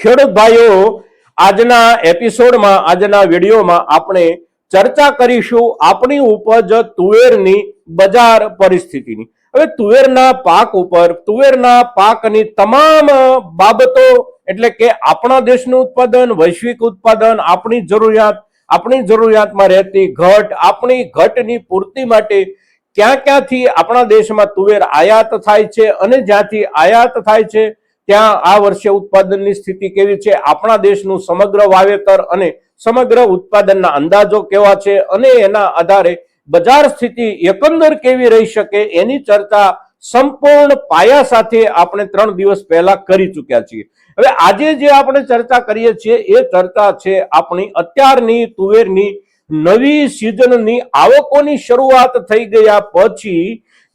ખેડૂત ભાઈઓ, આજના એપિસોડમાં આજના વિડીયોમાં આપણે ચર્ચા કરીશું આપણી ઉપજ તુવેરની બજાર પરિસ્થિતિની। હવે તુવેરના પાક ઉપર તુવેરના પાકની તમામ બાબતો એટલે કે આપણા દેશનું ઉત્પાદન, વૈશ્વિક ઉત્પાદન, આપણી જરૂરિયાતમાં રહેતી ઘટ, આપણી ઘટની પૂર્તિ માટે ક્યાં ક્યાંથી આપણા દેશમાં તુવેર આયાત થાય છે અને જ્યાંથી આયાત થાય છે ત્યાં આ વર્ષે ઉત્પાદનની સ્થિતિ કેવી છે, આપણા દેશનું સમગ્ર વાવેતર અને સમગ્ર ઉત્પાદનના અંદાજો કેવા છે અને એના આધારે બજાર સ્થિતિ એકંદર કેવી રહી શકે એની ચર્ચા સંપૂર્ણ પાયા સાથે આપણે 3 દિવસ પહેલા કરી ચૂક્યા છીએ। હવે આજે જે આપણે ચર્ચા કરીએ છીએ એ ચર્ચા છે આપણી અત્યારની તુવેરની નવી સિઝનની આવકોની શરૂઆત થઈ ગયા પછી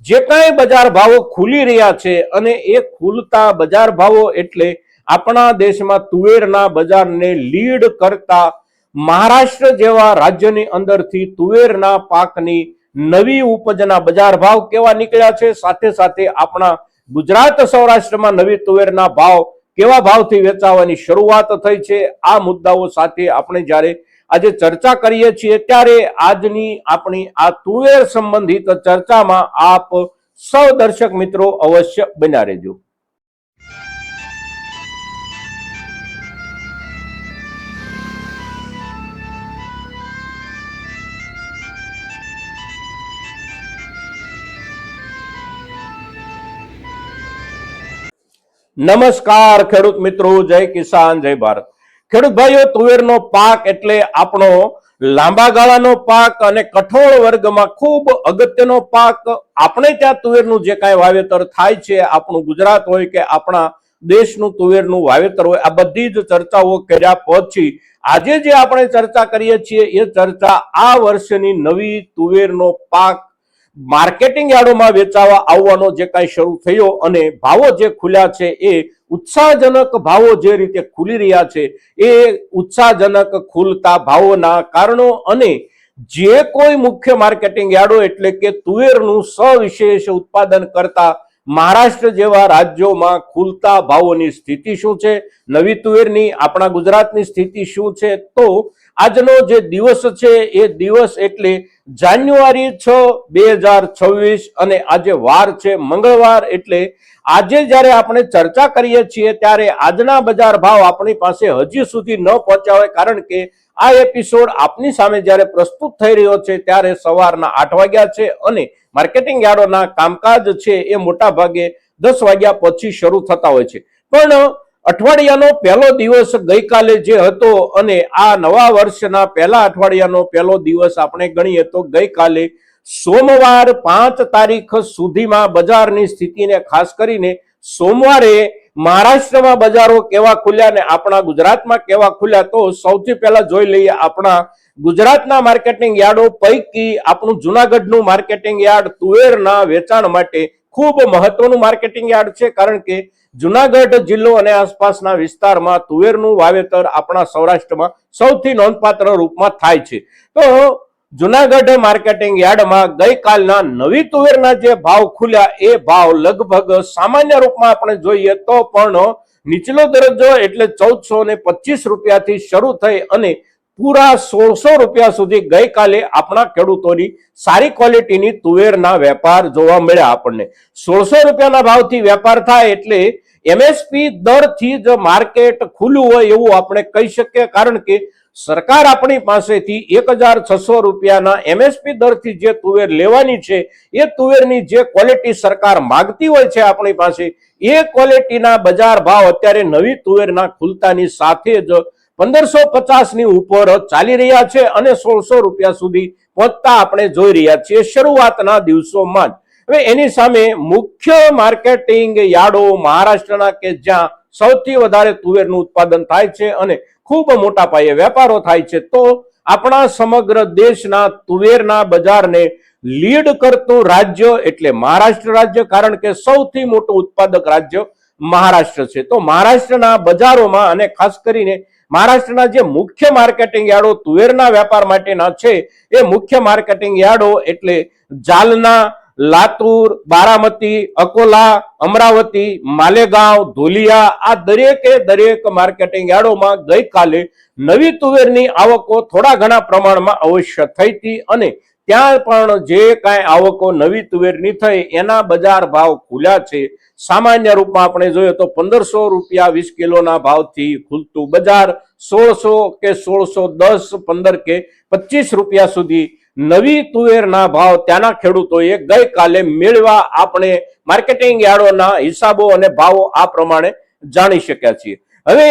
જે કાંઈ બજાર ભાવો ખુલી રહ્યા છે અને એ ખુલતા બજાર ભાવો એટલે આપણા દેશમાં તુવેરના બજારને લીડ કરતા મહારાષ્ટ્ર જેવા રાજ્યની અંદરથી તુવેરના પાકની નવી ઉપજના બજાર ભાવ કેવા નીકળ્યા છે, સાથે સાથે આપણા ગુજરાત સૌરાષ્ટ્રમાં નવી તુવેરના ભાવ કેવા ભાવથી વેચાવાની શરૂઆત થઈ છે, આ મુદ્દાઓ સાથે આપણે જ્યારે આજે ચર્ચા કરીએ છીએ ત્યારે આજની આપણી આ તુવેર સંબંધિત ચર્ચામાં આપ સૌ દર્શક મિત્રો અવશ્ય બન્યા રહેજો। નમસ્કાર ખેડૂત મિત્રો, જય કિસાન, જય ભારત। ખેડૂત ભાઈઓ, તુવેરનો પાક એટલે આપણો લાંબા ગાળાનો પાક અને કઠોળ વર્ગમાં ખૂબ અગત્યનો પાક। આપણે ત્યાં તુવેરનું જે કાંઈ વાવેતર થાય છે, આપણું ગુજરાત હોય કે આપણા દેશનું તુવેરનું વાવેતર હોય, આ બધી જ ચર્ચાઓ કર્યા પછી આજે જે આપણે ચર્ચા કરીએ છીએ એ ચર્ચા આ વર્ષની નવી તુવેરનો પાક માર્કેટિંગ યાર્ડોમાં વેચાવા આવવાનો જે કાંઈ શરૂ થયો અને ભાવો જે ખુલ્યા છે એ ઉત્સાહજનક ભાવો જે રીતે ખુલી રહ્યા છે એ ઉત્સાહજનક ખુલતા ભાવોના કારણો અને જે કોઈ મુખ્ય માર્કેટિંગ યાર્ડો એટલે કે તુવેરનું સવિશેષ ઉત્પાદન કરતા મહારાષ્ટ્ર જેવા રાજ્યોમાં ખુલતા ભાવોની સ્થિતિ શું છે, નવી તુવેરની આપણા ગુજરાતની સ્થિતિ શું છે, તો આજનો જે દિવસ છે એ દિવસ એટલે જાન્યુઆરી 6, 2026 અને આજે વાર છે મંગળવાર। એટલે આજે જ્યારે આપણે ચર્ચા કરીએ છીએ ત્યારે આજના બજાર ભાવ આપણી પાસે હજી સુધી ન પહોંચ્યા હોય, કારણ કે આ એપિસોડ આપની સામે જ્યારે પ્રસ્તુત થઈ રહ્યો છે ત્યારે સવારના 8 વાગ્યા છે અને માર્કેટિંગ યાર્ડોના કામકાજ છે એ મોટા ભાગે 10 વાગ્યા પછી શરૂ થતા હોય છે। પણ અઠવાડિયાનો પહેલો દિવસ ગઈકાલે જે હતો અને આ નવા વર્ષના પહેલા અઠવાડિયાનો પહેલો દિવસ આપણે ગણીએ તો ગઈકાલે સોમવાર 5 તારીખ સુધીમાં બજારની સ્થિતિને ખાસ કરીને સોમવારે મહારાષ્ટ્રમાં બજારો કેવા ખુલ્યા ને આપણા ગુજરાતમાં કેવા ખુલ્યા, તો સૌથી પહેલા જોઈ લઈએ આપણા ગુજરાતના માર્કેટિંગ યાર્ડો પૈકી આપણું જુનાગઢનું માર્કેટિંગ યાર્ડ તુવેરના વેચાણ માટે ખૂબ મહત્વનું માર્કેટિંગ યાર્ડ છે, કારણ કે જુનાગઢ જિલ્લો અને આસપાસના વિસ્તારમાં તુવેરનું વાવેતર આપણા સૌરાષ્ટ્રમાં સૌથી નોંધપાત્ર રૂપમાં થાય છે। તો જુનાગઢ માર્કેટિંગ યાર્ડમાં ગઈકાલના નવી તુવેરના જે ભાવ ખુલ્યા એ ભાવ લગભગ સામાન્ય રૂપમાં આપણે જોઈએ તો પણ નીચલો દરજ્જો એટલે 1425 રૂપિયાથી શરૂ થઈ અને પૂરા 1600 રૂપિયા સુધી ગઈકાલે આપણા ખેડૂતોની સારી ક્વોલિટીની તુવેરના વેપાર જોવા મળ્યા। આપણને 1600 રૂપિયાના ભાવથી વેપાર થાય એટલે એમએસપી દરથી જ માર્કેટ ખુલ્લું હોય એવું આપણે કહી શકીએ, કારણ કે સરકાર આપણી પાસેથી 1600 રૂપિયાના એમએસપી દરથી જે તુવેર લેવાની છે એ તુવેરની જે ક્વોલિટી સરકાર માંગતી હોય છે આપણી પાસે એ ક્વોલિટીના બજાર ભાવ અત્યારે નવી તુવેરના ખુલતાની સાથે જ 1550 ની ઉપર ચાલી રહ્યા છે અને 1600 રૂપિયા સુધી પહોંચતા આપણે જોઈ રહ્યા છીએ શરૂઆતના દિવસોમાં જ। હવે એની સામે મુખ્ય માર્કેટિંગ યાર્ડો મહારાષ્ટ્રના કે જ્યાં સૌથી વધારે તુવેરનું ઉત્પાદન થાય છે અને ખૂબ મોટા પાયે વેપારો થાય છે, તો આપણા સમગ્ર દેશના તુવેરના બજારને લીડ કરતું રાજ્ય એટલે મહારાષ્ટ્ર રાજ્ય, કારણ કે સૌથી મોટું ઉત્પાદક રાજ્ય મહારાષ્ટ્ર છે। તો મહારાષ્ટ્રના બજારોમાં અને ખાસ કરીને મહારાષ્ટ્રના જે મુખ્ય માર્કેટિંગ યાર્ડો તુવેરના વેપાર માટેના છે એ મુખ્ય માર્કેટિંગ યાર્ડો એટલે જાલના, લાતુર, બારામતી, અકોલા, અમરાવતી, માલેગાંવ, ધોલિયા આ દરેકે દરેક માર્કેટિંગ યાર્ડોમાં ગઈકાલે નવી તુવેરની આવકો થોડા ઘણા પ્રમાણમાં અવશ્ય થઈ હતી અને ત્યાં પણ જે કાંઈ આવકો નવી તુવેરની થઈ એના બજાર ભાવ ખુલ્યા છે. સામાન્ય રૂપમાં આપણે જોઈએ તો 1500 રૂપિયા 20 કિલોના ભાવથી ખુલતું બજાર 1600 કે 1610, 15 કે 25 રૂપિયા સુધી નવી તુવેરના ભાવ ત્યાંના ખેડૂતોએ ગઈકાલે મેળવા આપણે માર્કેટિંગ યાર્ડોના હિસાબો અને ભાવો આ પ્રમાણે જાણી શક્યા છીએ. હવે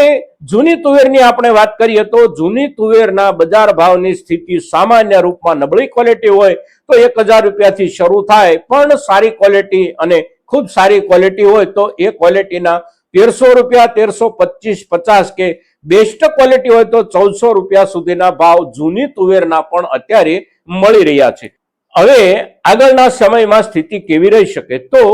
જૂની તુવેરની આપણે વાત કરીએ તો જૂની તુવેરના બજાર ભાવની સ્થિતિ સામાન્ય રૂપમાં નબળી ક્વોલિટી હોય તો 1000 રૂપિયાથી શરૂ થાય, પણ સારી ક્વોલિટી અને ખૂબ સારી ક્વોલિટી હોય તો એ ક્વોલિટીના 1300 રૂપિયા, 1325, 50 કે બેસ્ટ ક્વોલિટી હોય તો 1400 રૂપિયા સુધીના ભાવ જૂની તુવેરના પણ અત્યારે મળી રહ્યા છે. હવે આગળના સમયમાં સ્થિતિ કેવી રહી શકે તો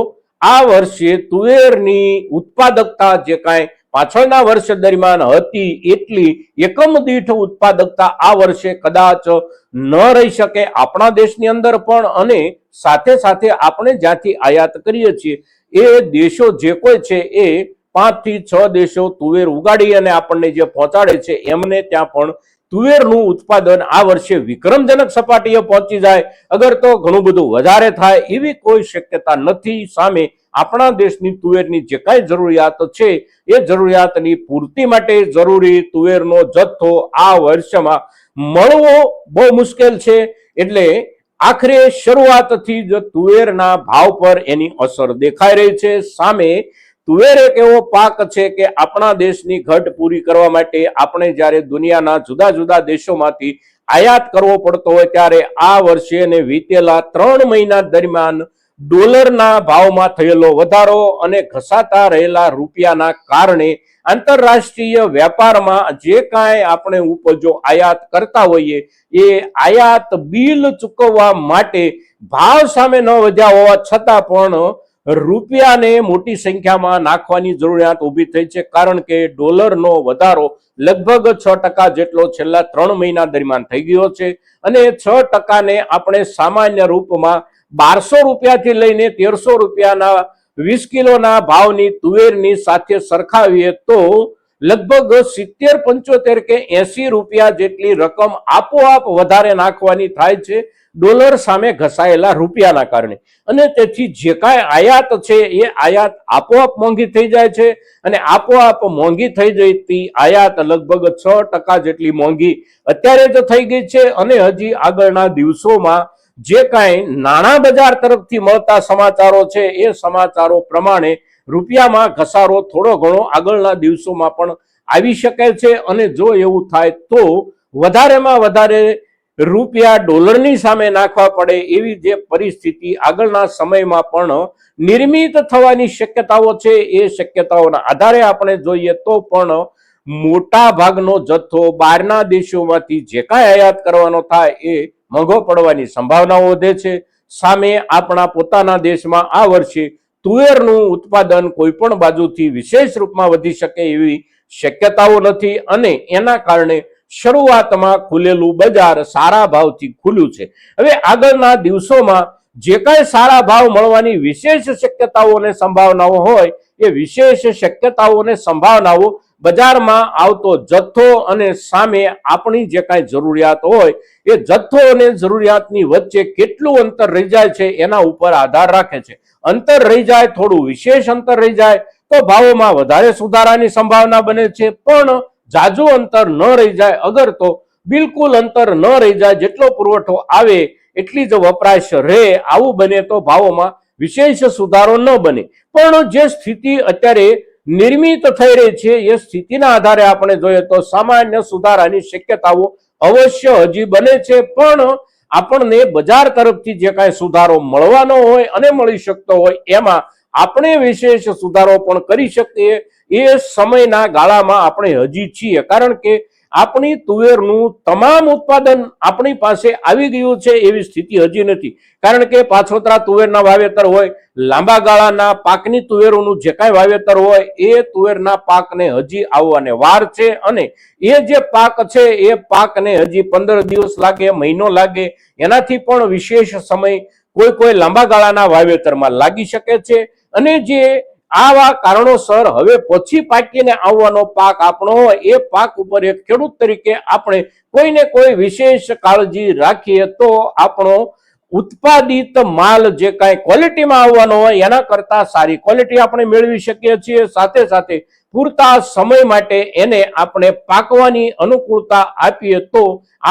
આ વર્ષે તુવેરની ઉત્પાદકતા જે કાંઈ પાછળના વર્ષ દરમિયાન હતી એટલી એકમ દીઠ ઉત્પાદકતા આ વર્ષે કદાચ ન રહી શકે આપણા દેશની અંદર પણ, અને સાથે સાથે આપણે જ્યાંથી આયાત કરીએ છીએ એ દેશો જે કોઈ છે એ 5 થી 6 દેશો તુવેર ઉગાડી અને આપણને જે પહોંચાડે છે એમને ત્યાં પણ તુવેરનું ઉત્પાદન આ વર્ષે વિક્રમજનક સપાટીએ પહોંચી જાય. અગર તો ઘણું બધું વધારે થાય એવી કોઈ શક્યતા નથી. સામે આપણા દેશની તુવેરની જે કાંઈ જરૂરિયાત છે એ જરૂરિયાતની પૂર્તિ માટે જરૂરી તુવેરનો જથ્થો આ વર્ષમાં મળવો બહુ મુશ્કેલ છે. એટલે આખરે શરૂઆતથી જ તુવેરના ભાવ પર એની અસર દેખાઈ રહી છે. સામે તુવેર એક એવો પાક છે કે આપણા દેશની ઘટ પૂરી કરવા માટે આપણે જ્યારે દુનિયાના જુદા જુદા દેશોમાંથી આયાત કરવો પડતો હોય ત્યારે આ વર્ષે અને વીતેલા 3 મહિના દરમિયાન ડોલરના ભાવમાં થયેલો વધારો અને ઘસાતા રહેલા રૂપિયાના કારણે આંતરરાષ્ટ્રીય વેપારમાં જે કાંઈ આપણે ઉપજો આયાત કરતા હોઈએ એ આયાત બિલ ચૂકવવા માટે ભાવ સામે ન વધ્યા હોવા છતાં પણ રૂપિયાને મોટી સંખ્યામાં નાખવાની જરૂરિયાત ઊભી થઈ છે. કારણ કે ડોલરનો વધારો લગભગ 6% જેટલો છેલ્લા 3 મહિના દરમિયાન થઈ ગયો છે અને 6%ને આપણે સામાન્ય રૂપમાં 1200 રૂપિયાથી લઈને 1300 રૂપિયાના 20 કિલોના ભાવની તુવેરની સાથે સરખાવીએ તો લગભગ 70, 75 કે 80 રૂપિયા જેટલી રકમ આપોઆપ વધારે નાખવાની થાય છે ડોલર સામે ઘસાયેલા રૂપિયાના કારણે. અને તેથી જે કાંઈ આયાત છે એ આયાત આપોઆપ મોંઘી થઈ જાય છે અને આપોઆપ મોંઘી થઈ જતી આયાત લગભગ 6% જેટલી મોંઘી અત્યારે જ થઈ ગઈ છે. અને હજી આગળના દિવસોમાં જે કાંઈ નાણાં બજાર તરફથી મળતા સમાચારો છે એ સમાચારો પ્રમાણે રૂપિયામાં ઘસારો થોડો ઘણો આગળના દિવસોમાં પણ આવી શકે છે. અને જો એવું થાય તો વધારેમાં વધારે રૂપિયા ડોલરની સામે નાખવા પડે એવી જે પરિસ્થિતિ આગળના સમયમાં પણ નિર્મિત થવાની શક્યતાઓ છે એ શક્યતાઓના આધારે આપણે જોઈએ તો પણ મોટા ભાગનો જથ્થો બહારના દેશોમાંથી જે કાંઈ આયાત કરવાનો થાય એ મોંઘો પડવાની સંભાવનાઓ વધે છે. સામે આપણા પોતાના દેશમાં આ વર્ષે તુવેરનું ઉત્પાદન કોઈ પણ બાજુથી વિશેષ રૂપમાં વધી શકે એવી શક્યતાઓ નથી અને એના કારણે શરૂઆતમાં ખુલેલું બજાર સારા ભાવથી ખુલ્યું છે. હવે આગળના દિવસોમાં જે કાંઈ સારા ભાવ મળવાની વિશેષ શક્યતાઓ અને સંભાવનાઓ હોય એ વિશેષ શક્યતાઓ અને સંભાવનાઓ બજારમાં આવતો જથ્થો અને સામે આપણી જે કાંઈ જરૂરિયાત હોય એ જથ્થો અને જરૂરિયાતની વચ્ચે કેટલું અંતર રહી જાય છે એના ઉપર આધાર રાખે છે. અંતર રહી જાય, થોડું વિશેષ અંતર રહી જાય તો ભાવોમાં વધારે સુધારાની સંભાવના બને છે, પણ જાજુ અંતર ન રહી જાય, અગર તો બિલકુલ અંતર ન રહી જાય, જેટલો પુરવઠો આવે એટલી જ વપરાશ રહે, આવું બને તો ભાવોમાં વિશેષ સુધારો ન બને. પણ જે સ્થિતિ અત્યારે નિર્મિત થઈ રહી છે એ સ્થિતિના આધારે આપણે જોઈએ તો સામાન્ય સુધારાની શક્યતાઓ અવશ્ય હજી બને છે. પણ આપણને બજાર તરફથી જે કાંઈ સુધારો મળવાનો હોય અને મળી શકતો હોય એમાં આપણે વિશેષ સુધારો પણ કરી શકીએ એ સમયના ગાળામાં આપણે હજી છીએ. કારણ કે આપણી તુવેરનું તમામ ઉત્પાદન આપણી પાસે આવી ગયું છે એવી સ્થિતિ હજી નથી. કારણ કે પાછોતરા તુવેરના વાવેતર હોય, લાંબા ગાળાના પાકની તુવેરોનું જે કાંઈ વાવેતર હોય એ તુવેરના પાકને હજી આવવાને વાર છે અને એ જે પાક છે એ પાકને હજી 15 દિવસ લાગે, મહિનો લાગે, એનાથી પણ વિશેષ સમય કોઈ કોઈ લાંબા ગાળાના વાવેતરમાં લાગી શકે છે, અને જે આવા કારણોસર હવે પછી પાકીને આવવાનો પાક આપણો હોય એ પાક ઉપર એક ખેડૂત તરીકે આપણે કોઈને કોઈ વિશેષ કાળજી રાખીએ તો આપણો ઉત્પાદિત માલ જે કાંઈ ક્વોલિટીમાં આવવાનો હોય એના કરતા સારી ક્વોલિટી આપણે મેળવી શકીએ છીએ. સાથે સાથે પૂરતા સમય માટે એને આપણે પાકવાની અનુકૂળતા આપીએ તો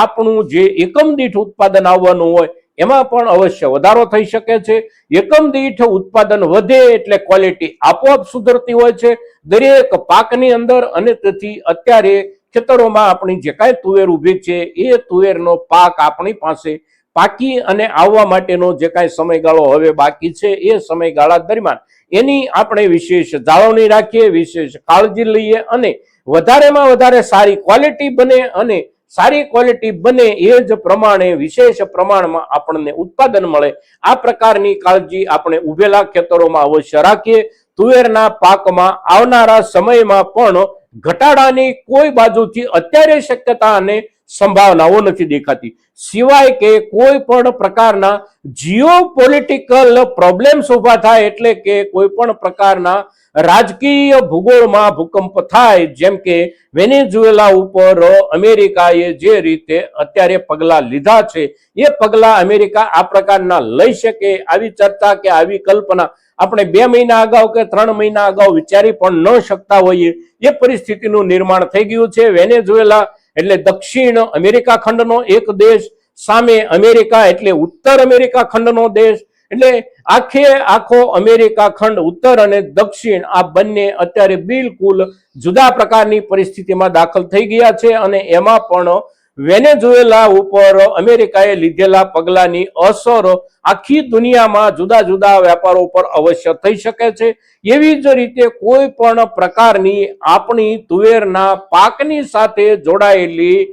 આપણું જે એકમ દીઠ ઉત્પાદન આવવાનું હોય એમાં પણ અવશ્ય વધારો થઈ શકે છે. એકમ દીઠ ઉત્પાદન વધે એટલે ક્વોલિટી આપોઆપ સુધરતી હોય છે દરેક પાકની અંદર, અને તેથી અત્યારે ખેતરોમાં આપણી જે કાંઈ તુવેર ઊભી છે એ તુવેરનો પાક આપણી પાસે પાકી અને આવવા માટેનો જે કાંઈ સમયગાળો હવે બાકી છે એ સમયગાળા દરમિયાન એની આપણે વિશેષ જાળવણી રાખીએ, વિશેષ કાળજી લઈએ, અને વધારેમાં વધારે સારી ક્વોલિટી બને, અને સારી ક્વોલિટી બને એ જ પ્રમાણે વિશેષ પ્રમાણમાં આપણને ઉત્પાદન મળે આ પ્રકારની કાળજી આપણે ઉભેલા ખેતરોમાં અવશ્ય રાખીએ. તુવેરના પાકમાં આવનારા સમયમાં પણ ઘટાડાની કોઈ બાજુથી અત્યારે શક્યતા અને સંભાવનાઓ નથી દેખાતી, સિવાય કે કોઈ પણ પ્રકારના જીઓપોલિટિકલ પ્રોબ્લેમ્સ ઉભા થાય, એટલે કે કોઈ પણ પ્રકારના રાજકીય ભૂગોળમાં ભૂકંપ થાય, જેમ કે વેનેઝુએલા ઉપર અમેરિકાએ જે રીતે અત્યારે પગલા લીધા છે એ પગલા અમેરિકા આ પ્રકારના લઈ શકે આવી ચર્ચા કે આવી કલ્પના આપણે 2 મહિના અગાઉ કે 3 મહિના અગાઉ વિચારી પણ ન શકતા હોઈએ એ પરિસ્થિતિનું નિર્માણ થઈ ગયું છે. વેનેઝુએલા એટલે દક્ષિણ અમેરિકા ખંડનો એક દેશ, સામે અમેરિકા એટલે ઉત્તર અમેરિકા ખંડનો દેશ, એટલે આખો અમેરિકા ખંડ ઉત્તર અને દક્ષિણ આ બંને અત્યારે બિલકુલ જુદા પ્રકારની પરિસ્થિતિમાં દાખલ થઈ ગયા છે, અને એમાં પણ વેનેઝુએલા ઉપર અમેરિકાએ લીધેલા પગલાની અસર આખી દુનિયામાં જુદા જુદા વેપારો પર અવશ્ય થઈ શકે છે. એવી જ રીતે કોઈ પણ પ્રકારની આપણી તુવેરના પાકની સાથે જોડાયેલી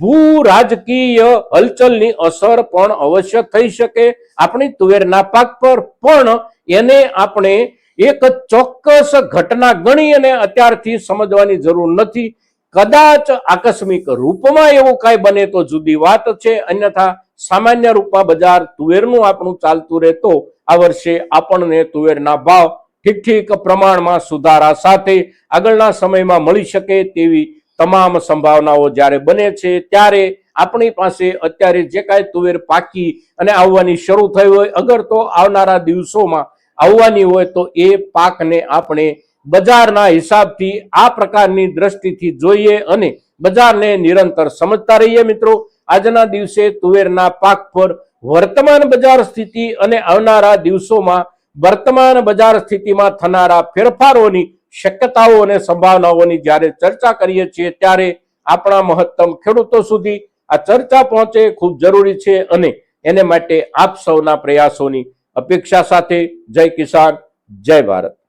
ભૂ રાજકીય હલચલની અસર પણ અવશ્ય થઈ શકે આપણી તુવેરના પાક પર, પણ એને આપણે એક ચોક્કસ ઘટના ગણી અને અત્યારથી સમજવાની જરૂર નથી. કદાચ આકસ્મિક રૂપમાં એવું કાંઈ બને તો જુદી વાત છે, અન્યથા સામાન્ય રૂપમાં બજાર તુવેરનું આપણું ચાલતું રહે તો આ વર્ષે આપણને તુવેરના ભાવ ઠીક પ્રમાણમાં સુધારા સાથે આગળના સમયમાં મળી શકે તેવી તમામ સંભાવનાઓ જ્યારે બને છે, ત્યારે આપણી પાસે અત્યારે જે કાંઈ તુવેર પાકી અને આવવાની શરૂ થઈ હોય, અગર તો આવનારા દિવસોમાં આવવાની હોય તો એ પાકને આપણે બજારના હિસાબથી આ પ્રકારની દ્રષ્ટિથી જોઈએ અને બજારને નિરંતર સમજતા રહીએ. મિત્રો, આજના દિવસે તુવેરના પાક પર વર્તમાન બજાર સ્થિતિ અને આવનારા દિવસોમાં વર્તમાન બજાર સ્થિતિમાં થનારા ફેરફારોની શક્યતાઓ અને સંભાવનાઓની જ્યારે ચર્ચા કરીએ છીએ ત્યારે આપણા મહત્તમ ખેડૂતો સુધી આ ચર્ચા પહોંચે ખૂબ જરૂરી છે, અને એને માટે આપ સૌના પ્રયાસોની અપેક્ષા સાથે જય કિસાન, જય ભારત.